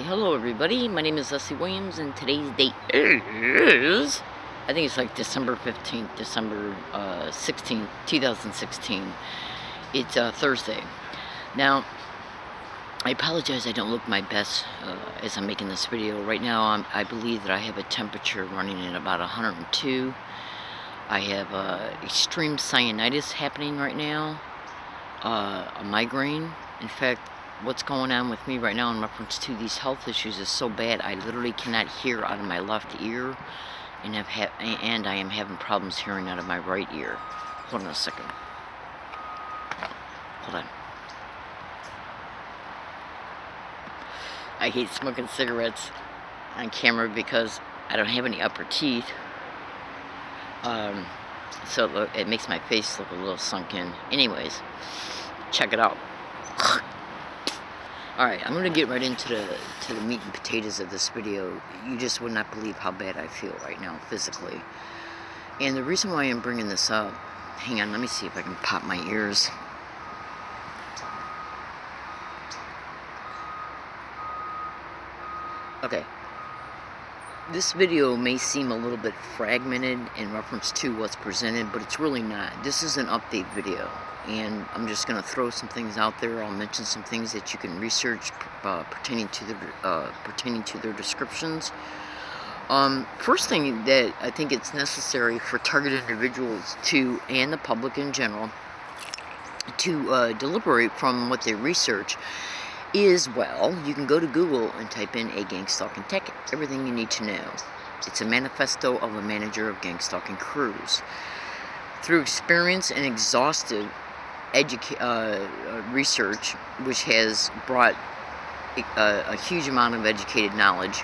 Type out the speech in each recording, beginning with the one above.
Hello everybody, my name is Leslie Williams and today's date is, I think it's like December 15th, December 16th, 2016. It's Thursday. Now, I apologize I don't look my best as I'm making this video. Right now I believe that I have a temperature running at about 102. I have extreme cyanitis happening right now, a migraine. In fact, what's going on with me right now in reference to these health issues is so bad I literally cannot hear out of my left ear, and I am having problems hearing out of my right ear. Hold on a second. Hold on. I hate smoking cigarettes on camera because I don't have any upper teeth. So it makes my face look a little sunk in. Anyways, check it out. Alright, I'm going to get right into the meat and potatoes of this video. You just would not believe how bad I feel right now, physically. And the reason why I'm bringing this up... Hang on, let me see if I can pop my ears. Okay. This video may seem a little bit fragmented in reference to what's presented, but it's really not. This is an update video, and I'm just going to throw some things out there. I'll mention some things that you can research pertaining to their descriptions. First thing that I think it's necessary for targeted individuals to, and the public in general, to deliberate from what they research is, well, you can go to Google and type in a GangStalking tech, everything you need to know. It's a manifesto of a manager of GangStalking crews. Through experience and exhaustive research, which has brought a huge amount of educated knowledge,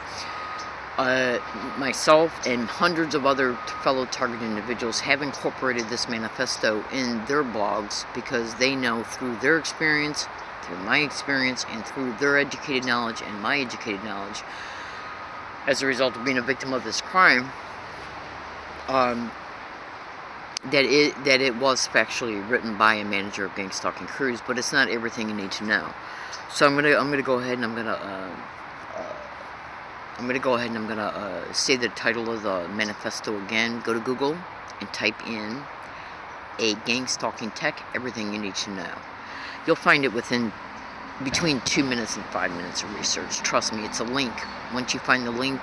myself and hundreds of other fellow targeted individuals have incorporated this manifesto in their blogs because they know through their experience, through my experience, and through their educated knowledge and my educated knowledge, as a result of being a victim of this crime, that it was factually written by a manager of GangStalking crews, but it's not everything you need to know. So I'm gonna go ahead and I'm gonna say the title of the manifesto again. Go to Google and type in a GangStalking tech, everything you need to know. You'll find it within between 2 minutes and 5 minutes of research. Trust me, it's a link. Once you find the link,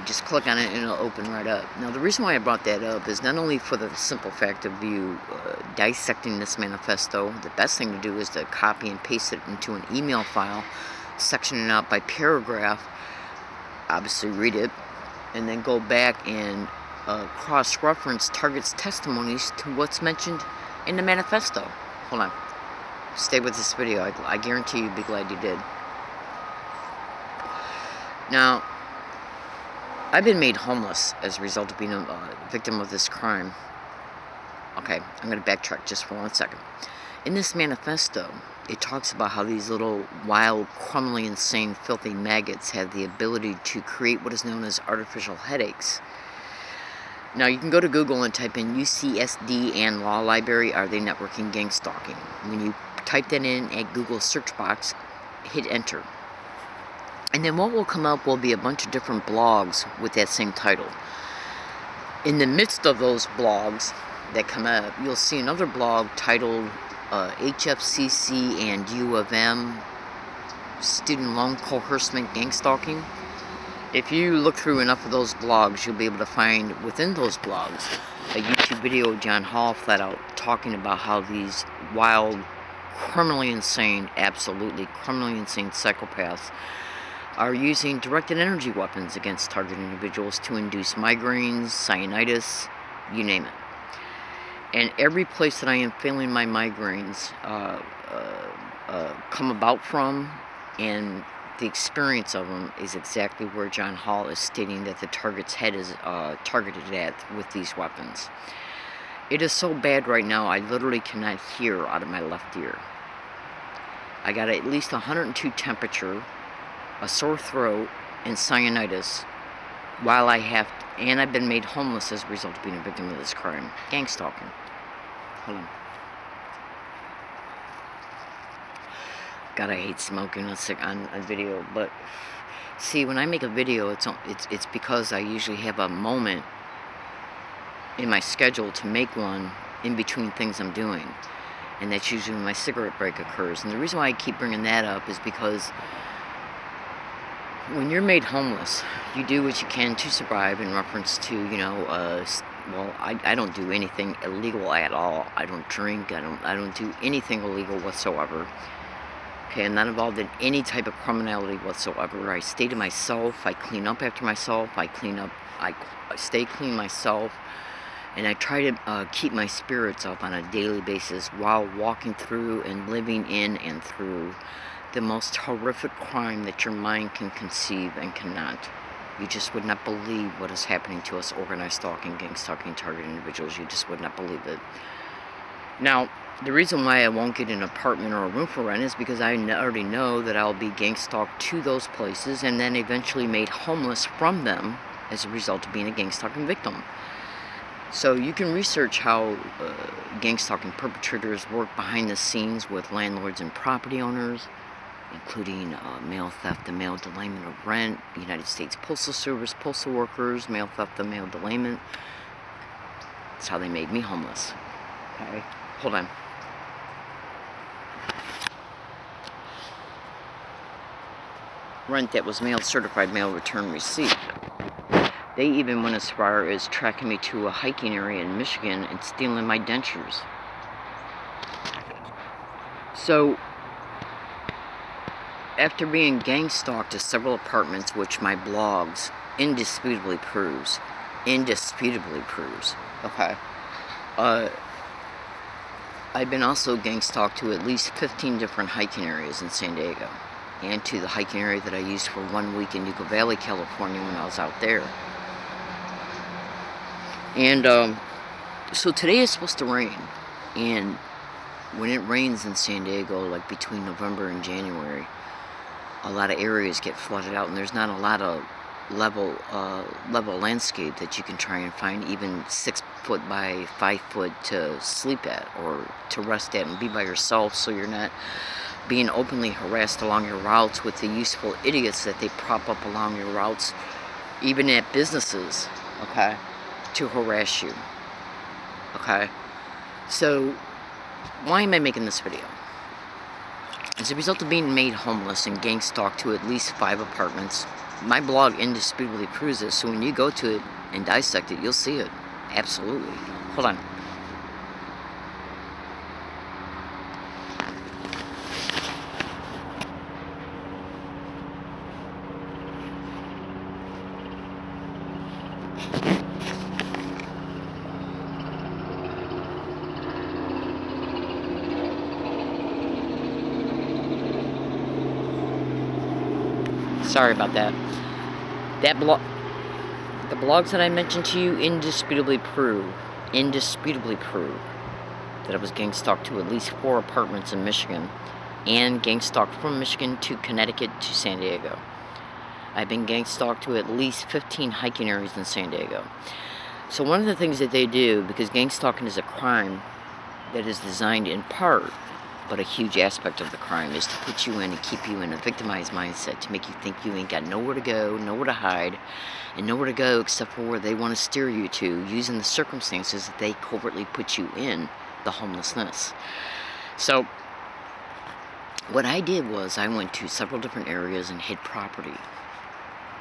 just click on it and it'll open right up. Now, the reason why I brought that up is not only for the simple fact of you dissecting this manifesto. The best thing to do is to copy and paste it into an email file, section it out by paragraph, obviously read it, and then go back and cross-reference targets' testimonies to what's mentioned in the manifesto. Hold on. Stay with this video. I guarantee you'd be glad you did. Now, I've been made homeless as a result of being a victim of this crime. Okay, I'm going to backtrack just for 1 second. In this manifesto, it talks about how these little wild, criminally insane, filthy maggots have the ability to create what is known as artificial headaches. Now, you can go to Google and type in UCSD and Law Library, Are They Networking GangStalking? When you type that in at Google's search box, hit enter. And then what will come up will be a bunch of different blogs with that same title. In the midst of those blogs that come up, you'll see another blog titled HFCC and U of M Student Loan Coercement GangStalking. If you look through enough of those blogs, you'll be able to find within those blogs a YouTube video of John Hall flat out talking about how these wild, criminally insane, absolutely criminally insane psychopaths are using directed energy weapons against targeted individuals to induce migraines, cyanitis, you name it. And every place that I am feeling my migraines come about from, and the experience of them is exactly where John Hall is stating that the target's head is targeted at with these weapons. It is so bad right now, I literally cannot hear out of my left ear. I got at least 102 temperature, a sore throat, and cyanitis, and I've been made homeless as a result of being a victim of this crime. GangStalking. Hold on. God, I hate smoking on a video. But see, when I make a video, it's because I usually have a moment in my schedule to make one in between things I'm doing, and that's usually when my cigarette break occurs. And the reason why I keep bringing that up is because when you're made homeless, you do what you can to survive in reference to, well, I don't do anything illegal at all. I don't drink. I don't do anything illegal whatsoever. Okay, I'm not involved in any type of criminality whatsoever. I stay to myself. I clean up after myself. I stay clean myself. And I try to keep my spirits up on a daily basis while walking through and living in and through the most horrific crime that your mind can conceive and cannot. You just would not believe what is happening to us organized stalking, gang stalking, targeted individuals. You just would not believe it. Now, the reason why I won't get an apartment or a room for rent is because I already know that I'll be gang stalked to those places and then eventually made homeless from them as a result of being a gang stalking victim. So you can research how gang stalking perpetrators work behind the scenes with landlords and property owners, including mail theft and mail delayment of rent, United States Postal Service, postal workers, mail theft and mail delayment. That's how they made me homeless. Okay, hold on. Rent that was mailed, certified mail return receipt. They even went as far as tracking me to a hiking area in Michigan and stealing my dentures. So, after being gang stalked to several apartments, which my blogs indisputably proves, okay, I've been also gang stalked to at least 15 different hiking areas in San Diego, and to the hiking area that I used for 1 week in Yucca Valley, California when I was out there. And so today is supposed to rain, and when it rains in San Diego, like between November and January, a lot of areas get flooded out, and there's not a lot of level landscape that you can try and find even 6 foot by 5 foot to sleep at or to rest at and be by yourself, so you're not being openly harassed along your routes with the useful idiots that they prop up along your routes, even at businesses, okay, to harass you. Okay, so why am I making this video? As a result of being made homeless and gang stalked to at least 5 apartments, my blog indisputably proves this. So when you go to it and dissect it, you'll see it. Absolutely. Hold on. Sorry about that. The blogs that I mentioned to you indisputably prove that I was gang stalked to at least 4 apartments in Michigan, and gang stalked from Michigan to Connecticut to San Diego. I've been gang stalked to at least 15 hiking areas in San Diego. So one of the things that they do, because gang stalking is a crime that is designed in part, but a huge aspect of the crime, is to put you in and keep you in a victimized mindset, to make you think you ain't got nowhere to go, nowhere to hide, and nowhere to go except for where they want to steer you to, using the circumstances that they covertly put you in, the homelessness. So what I did was I went to several different areas and hid property.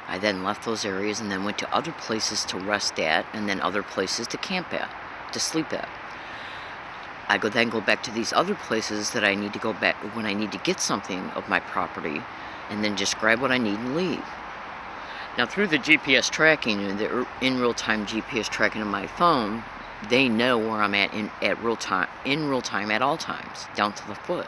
I then left those areas and then went to other places to rest at, and then other places to camp at, to sleep at. I then go back to these other places that I need to go back when I need to get something of my property, and then just grab what I need and leave. Now, through the GPS tracking and the in real-time GPS tracking on my phone, they know where I'm at in real time at all times, down to the foot.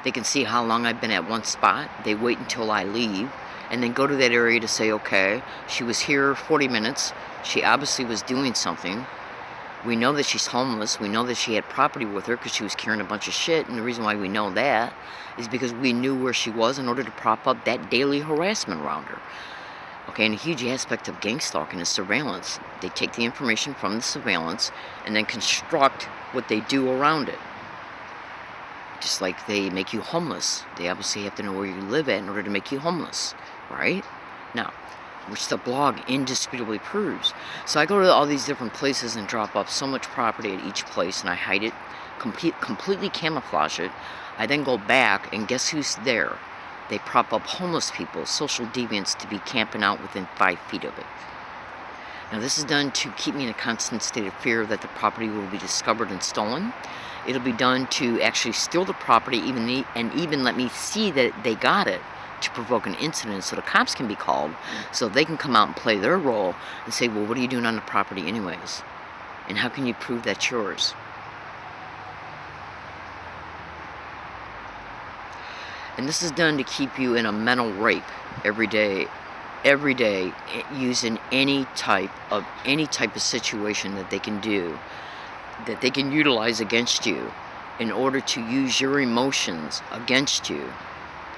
They can see how long I've been at one spot. They wait until I leave, and then go to that area to say, okay, she was here 40 minutes. She obviously was doing something. We know that she's homeless. We know that she had property with her because she was carrying a bunch of shit. And the reason why we know that is because we knew where she was in order to prop up that daily harassment around her. Okay, and a huge aspect of gang stalking is surveillance. They take the information from the surveillance and then construct what they do around it. Just like they make you homeless. They obviously have to know where you live at in order to make you homeless, right? Now, which the blog indisputably proves. So I go to all these different places and drop off so much property at each place, and I hide it, completely camouflage it. I then go back, and guess who's there? They prop up homeless people, social deviants, to be camping out within 5 feet of it. Now this is done to keep me in a constant state of fear that the property will be discovered and stolen. It'll be done to actually steal the property and even let me see that they got it, to provoke an incident so the cops can be called, so they can come out and play their role and say, well, what are you doing on the property anyways? And how can you prove that's yours? And this is done to keep you in a mental rape every day, using any type of situation that they can do, that they can utilize against you in order to use your emotions against you,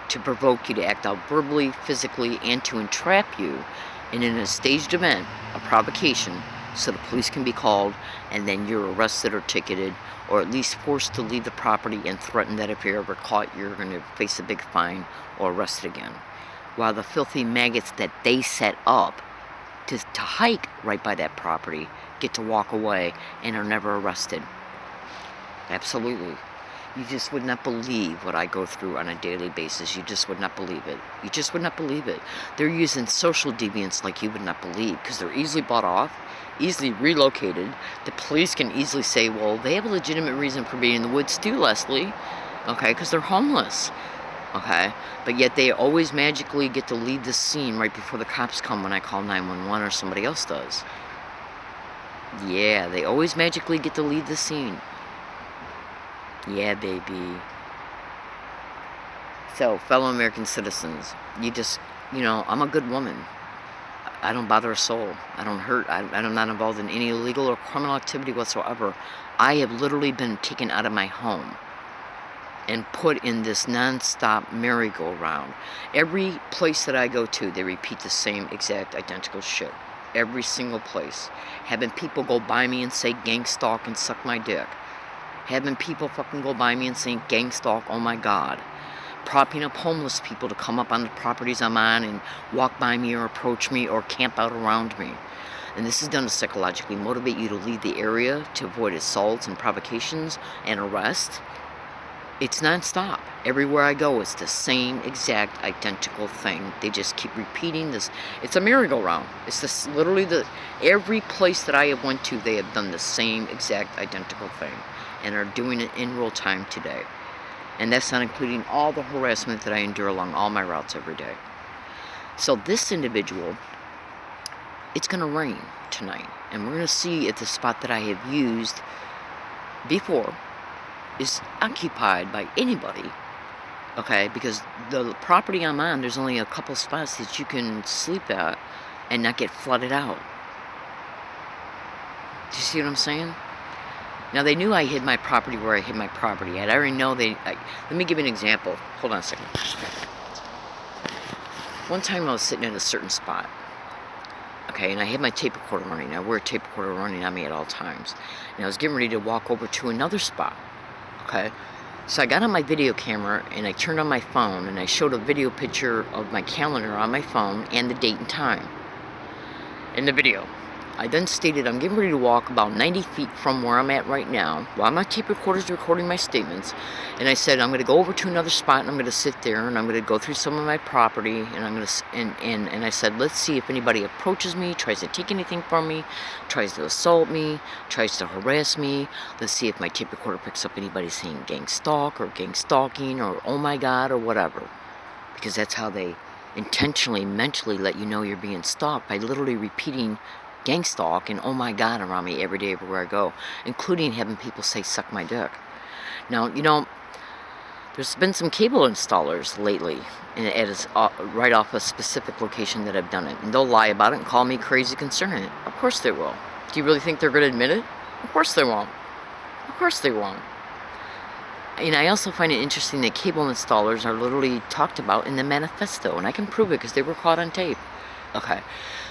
to provoke you to act out verbally, physically, and to entrap you in a staged event, a provocation, so the police can be called, and then you're arrested or ticketed, or at least forced to leave the property and threatened that if you're ever caught, you're going to face a big fine or arrested again. While the filthy maggots that they set up to hike right by that property get to walk away and are never arrested. Absolutely. You just would not believe what I go through on a daily basis. You just would not believe it. You just would not believe it. They're using social deviants like you would not believe, because they're easily bought off, easily relocated. The police can easily say, well, they have a legitimate reason for being in the woods too, Leslie. Okay, because they're homeless. Okay, but yet they always magically get to leave the scene right before the cops come when I call 911 or somebody else does. Yeah, they always magically get to leave the scene. Yeah, baby. So, fellow American citizens, I'm a good woman. I don't bother a soul. I don't hurt. I'm not involved in any illegal or criminal activity whatsoever. I have literally been taken out of my home and put in this non-stop merry-go-round. Every place that I go to, they repeat the same exact identical shit. Every single place. Having people go by me and say gang stalk and suck my dick. Having people fucking go by me and saying gang stalk, oh my god. Propping up homeless people to come up on the properties I'm on and walk by me or approach me or camp out around me. And this is done to psychologically motivate you to leave the area to avoid assaults and provocations and arrest. It's non-stop. Everywhere I go, it's the same exact identical thing. They just keep repeating this. It's a merry-go-round. It's this literally every place that I have went to, they have done the same exact identical thing and are doing it in real time today. And that's not including all the harassment that I endure along all my routes every day. So this individual, it's going to rain tonight. And we're going to see if the spot that I have used before is occupied by anybody. Okay, because the property I'm on, there's only a couple spots that you can sleep at and not get flooded out. Do you see what I'm saying? Now, they knew I hid my property where I hid my property at. I already know let me give you an example. Hold on a second. One time I was sitting at a certain spot. Okay, and I had my tape recorder running. I wear a tape recorder running on me at all times. And I was getting ready to walk over to another spot. Okay, so I got on my video camera and I turned on my phone and I showed a video picture of my calendar on my phone and the date and time in the video. I then stated I'm getting ready to walk about 90 feet from where I'm at right now while my tape recorder is recording my statements, and I said I'm going to go over to another spot and I'm going to sit there and I'm going to go through some of my property and I'm going to and I said, let's see if anybody approaches me, tries to take anything from me, tries to assault me, tries to harass me. Let's see if my tape recorder picks up anybody saying gang stalk or gang stalking or oh my god or whatever, because that's how they intentionally, mentally let you know you're being stalked, by literally repeating gang stalk and oh my god around me every day everywhere I go, including having people say suck my dick. Now, there's been some cable installers lately right off a specific location that I've done it, and they'll lie about it and call me crazy concerning it. Of course they will. Do you really think they're going to admit it? Of course they won't. Of course they won't. And I also find it interesting that cable installers are literally talked about in the manifesto, and I can prove it because they were caught on tape. Okay,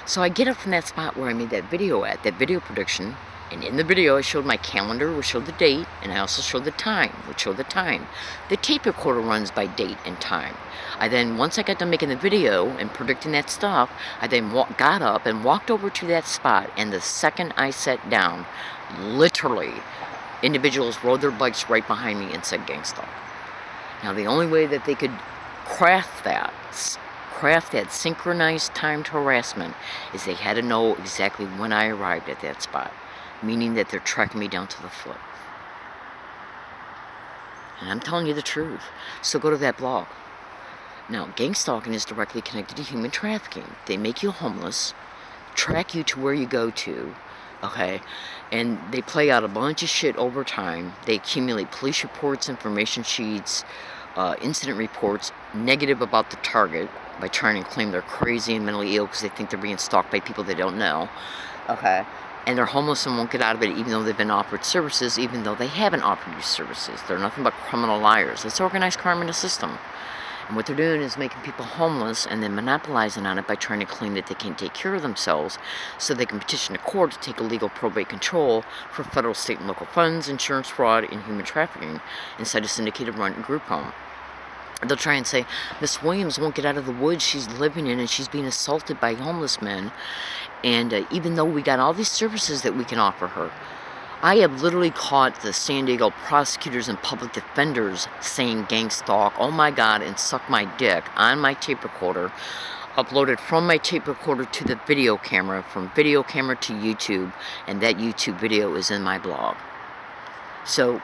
so I get up from that spot where I made that video that video prediction, And in the video, I showed my calendar, which showed the date, and I also showed the time, which showed the time. The tape recorder runs by date and time. I then, once I got done making the video and predicting that stuff, I then got up and walked over to that spot, and the second I sat down, literally, individuals rode their bikes right behind me and said GangStalked. Now, the only way that they could craft that synchronized timed harassment is they had to know exactly when I arrived at that spot, meaning that they're tracking me down to the foot. And I'm telling you the truth. So go to that blog. Now, gang stalking is directly connected to human trafficking. They make you homeless, track you to where you go to, okay, and they play out a bunch of shit over time. They accumulate police reports, information sheets, incident reports, negative about the target by trying to claim they're crazy and mentally ill because they think they're being stalked by people they don't know, okay, and they're homeless and won't get out of it even though they've been offered services, even though they haven't offered you services. They're nothing but criminal liars. It's organized crime in the system. And what they're doing is making people homeless and then monopolizing on it by trying to claim that they can't take care of themselves so they can petition the court to take illegal probate control for federal, state, and local funds, insurance fraud, and human trafficking inside a syndicated run group home. They'll try and say, Miss Williams won't get out of the woods she's living in and she's being assaulted by homeless men. And even though we got all these services that we can offer her, I have literally caught the San Diego prosecutors and public defenders saying GangStalk, oh my God, and suck my dick on my tape recorder, uploaded from my tape recorder to the video camera, from video camera to YouTube, and that YouTube video is in my blog. So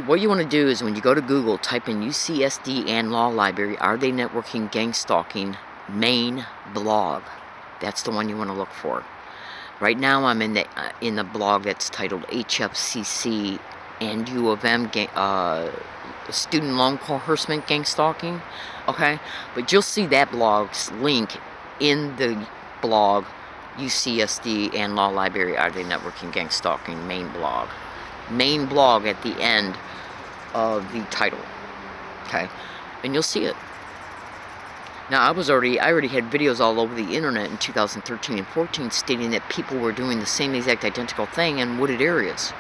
what you want to do is when you go to Google, type in UCSD and Law Library, Are They Networking Gang Stalking main blog. That's the one you want to look for. Right now I'm in the blog that's titled HFCC and U of M Student Loan Coercement Gang Stalking. Okay? But you'll see that blog's link in the blog UCSD and Law Library, Are They Networking Gang Stalking main blog. Main blog at the end of the title. Okay? And you'll see it. Now, I already had videos all over the internet in 2013 and 14 stating that people were doing the same exact identical thing in wooded areas.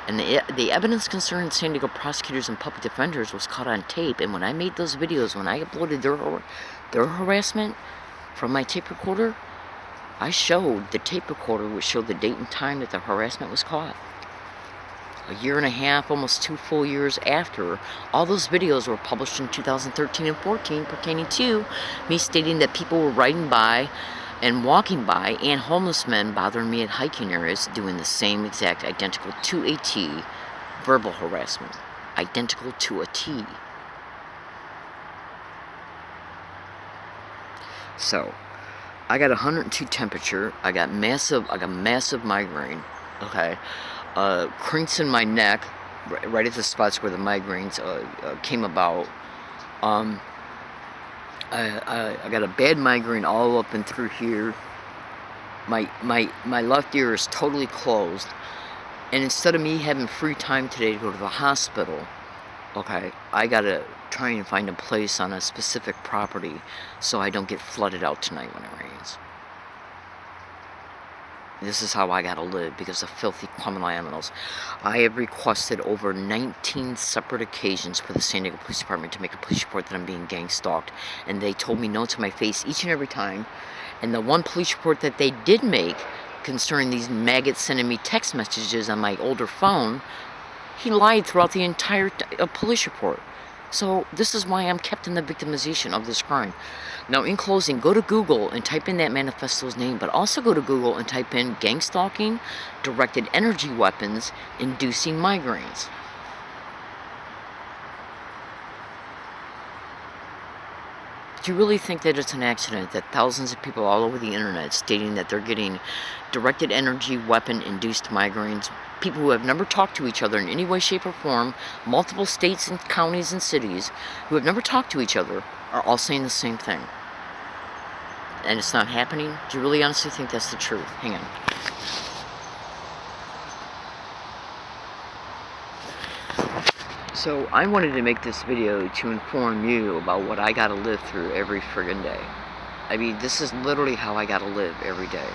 And the evidence concerning San Diego prosecutors and public defenders was caught on tape, and when I made those videos, when I uploaded their harassment from my tape recorder, I showed the tape recorder which showed the date and time that the harassment was caught. A year and a half, almost 2 full years after, all those videos were published in 2013 and 14 pertaining to me stating that people were riding by and walking by and homeless men bothering me at hiking areas doing the same exact identical to a T verbal harassment. Identical to a T. So, I got 102 temperature, I got massive migraine, okay? Crinks in my neck, right at the spots where the migraines came about. I got a bad migraine all up and through here. My left ear is totally closed, and instead of me having free time today to go to the hospital, okay, I gotta try and find a place on a specific property so I don't get flooded out tonight when it rains. This is how I gotta live because of filthy criminal animals. I have requested over 19 separate occasions for the San Diego Police Department to make a police report that I'm being gang stalked, and they told me no to my face each and every time. And the one police report that they did make concerning these maggots sending me text messages on my older phone, he lied throughout the entire police report. So this is why I'm kept in the victimization of this crime. Now, in closing, go to Google and type in that manifesto's name, but also go to Google and type in gang stalking, directed energy weapons, inducing migraines. Do you really think that it's an accident that thousands of people all over the internet stating that they're getting directed energy weapon induced migraines, people who have never talked to each other in any way, shape, or form, multiple states and counties and cities who have never talked to each other, are all saying the same thing? And it's not happening? Do you really honestly think that's the truth? Hang on. So I wanted to make this video to inform you about what I gotta live through every friggin' day. I mean, this is literally how I gotta live every day.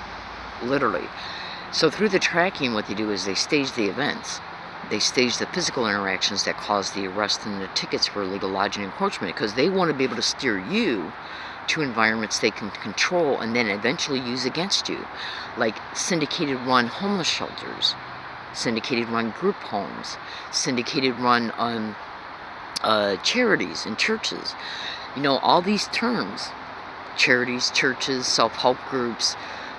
literally. So through the tracking, what they do is they stage the events. They stage the physical interactions that cause the arrest and the tickets for illegal lodging and encroachment, because they want to be able to steer you to environments they can control and then eventually use against you, like syndicated run homeless shelters, syndicated run group homes, syndicated run charities and churches. You know, all these terms, charities, churches, self-help groups,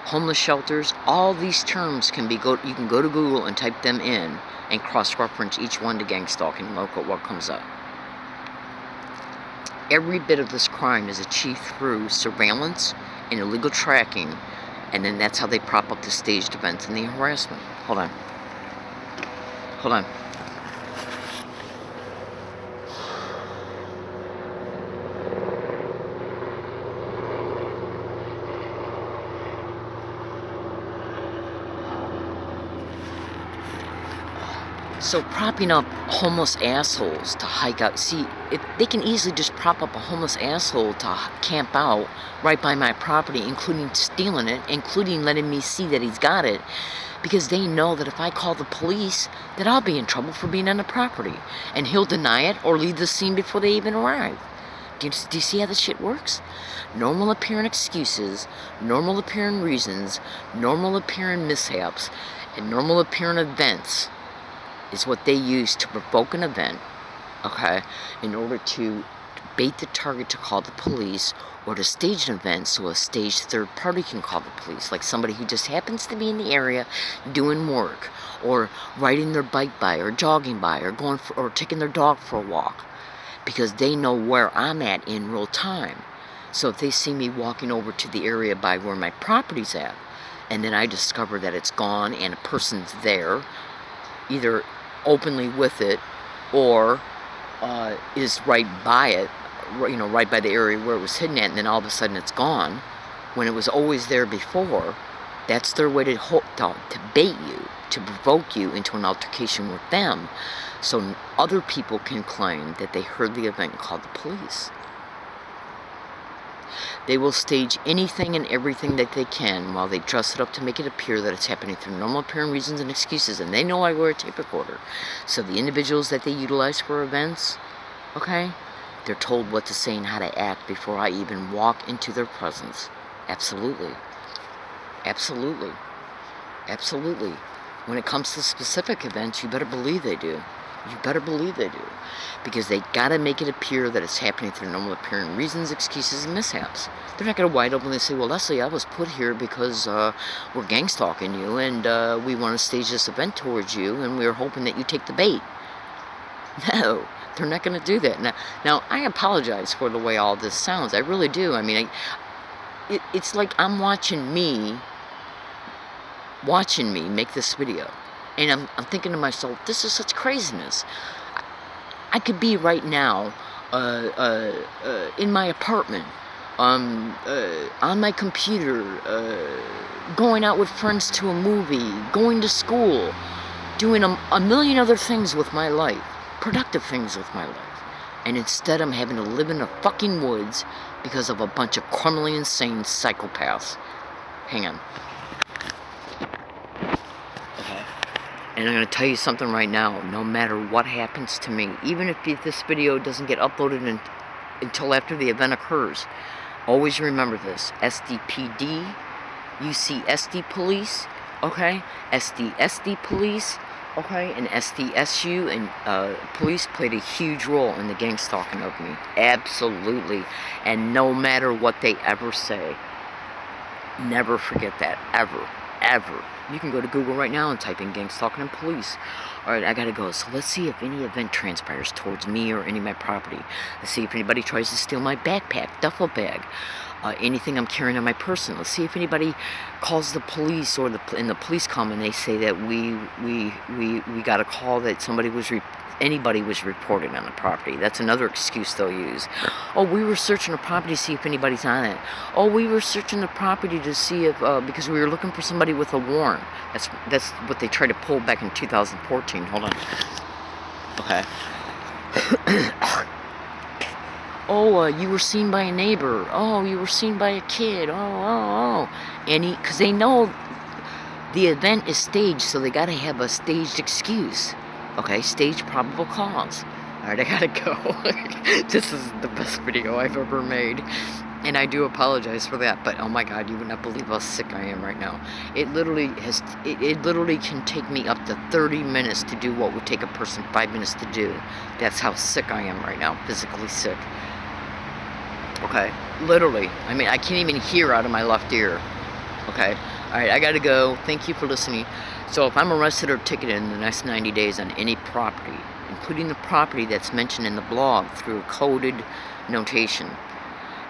homeless shelters, all these terms can be you can go to Google and type them in and cross-reference each one to GangStalking and look at what comes up. Every bit of this crime is achieved through surveillance and illegal tracking, and then that's how they prop up the staged events and the harassment. Hold on. Hold on. So propping up homeless assholes to hike out, see, if they can easily just prop up a homeless asshole to camp out right by my property, including stealing it, including letting me see that he's got it, because they know that if I call the police, that I'll be in trouble for being on the property, and he'll deny it or leave the scene before they even arrive. Do you see how this shit works? Normal appearing excuses, normal appearing reasons, normal appearing mishaps, and normal appearing events is what they use to provoke an event, okay, in order to bait the target to call the police, or to stage an event so a staged third party can call the police, like somebody who just happens to be in the area doing work, or riding their bike by, or jogging by, or or taking their dog for a walk, because they know where I'm at in real time. So if they see me walking over to the area by where my property's at, and then I discover that it's gone and a person's there, either openly with it or is right by it, you know, right by the area where it was hidden at, and then all of a sudden it's gone when it was always there before, that's their way to bait you, to provoke you into an altercation with them, so other people can claim that they heard the event and called the police. They will stage anything and everything that they can while they dress it up to make it appear that it's happening through normal appearing reasons and excuses, and they know I wear a tape recorder. So the individuals that they utilize for events, okay, they're told what to say and how to act before I even walk into their presence. Absolutely. Absolutely. Absolutely. When it comes to specific events, you better believe they do. You better believe they do. Because they gotta make it appear that it's happening through normal appearing reasons, excuses, and mishaps. They're not gonna wide openly say, well, Leslie, I was put here because we're gang stalking you, and we want to stage this event towards you, and we're hoping that you take the bait. No, they're not gonna do that. Now I apologize for the way all this sounds. I really do. I mean, it's like I'm watching me make this video. And I'm thinking to myself, this is such craziness. I could be right now in my apartment, on my computer, going out with friends to a movie, going to school, doing a million other things with my life, productive things with my life. And instead I'm having to live in the fucking woods because of a bunch of criminally insane psychopaths. Hang on. And I'm going to tell you something right now, no matter what happens to me, even if this video doesn't get uploaded until after the event occurs, always remember this: SDPD UCSD police, okay, SDSD police, okay, and SDSU and police played a huge role in the gang stalking of me. Absolutely. And no matter what they ever say, never forget that, ever. You can go to Google right now and type in gang stalking and police. Alright, I gotta go. So let's see if any event transpires towards me or any of my property. Let's see if anybody tries to steal my backpack, duffel bag, anything I'm carrying on my person. Let's see if anybody calls the police, or the police come and they say that we got a call that anybody was reported on the property. That's another excuse they'll use. Oh, we were searching the property to see if anybody's on it. Oh, we were searching the property to see if because we were looking for somebody with a warrant. That's what they tried to pull back in 2014. Hold on. Okay. Oh, you were seen by a neighbor. Oh, you were seen by a kid. Oh. Because they know The event is staged, so they gotta have a staged excuse. Okay, staged probable cause. Alright, I gotta go. This is the best video I've ever made. And I do apologize for that, but oh my god, you would not believe how sick I am right now. It literally can take me up to 30 minutes to do what would take a person 5 minutes to do. That's how sick I am right now, physically sick. Okay, literally. I mean, I can't even hear out of my left ear. Okay, alright, I gotta go. Thank you for listening. So if I'm arrested or ticketed in the next 90 days on any property, including the property that's mentioned in the blog through a coded notation,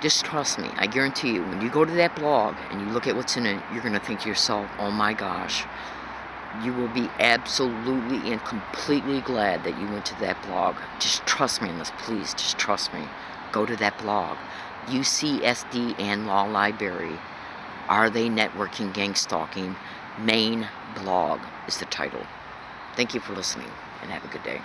just trust me, I guarantee you, when you go to that blog and you look at what's in it, you're going to think to yourself, oh my gosh, you will be absolutely and completely glad that you went to that blog. Just trust me on this, please, just trust me. Go to that blog. UCSD and Law Library. Are they networking, gang stalking? Main blog is the title. Thank you for listening, and have a good day.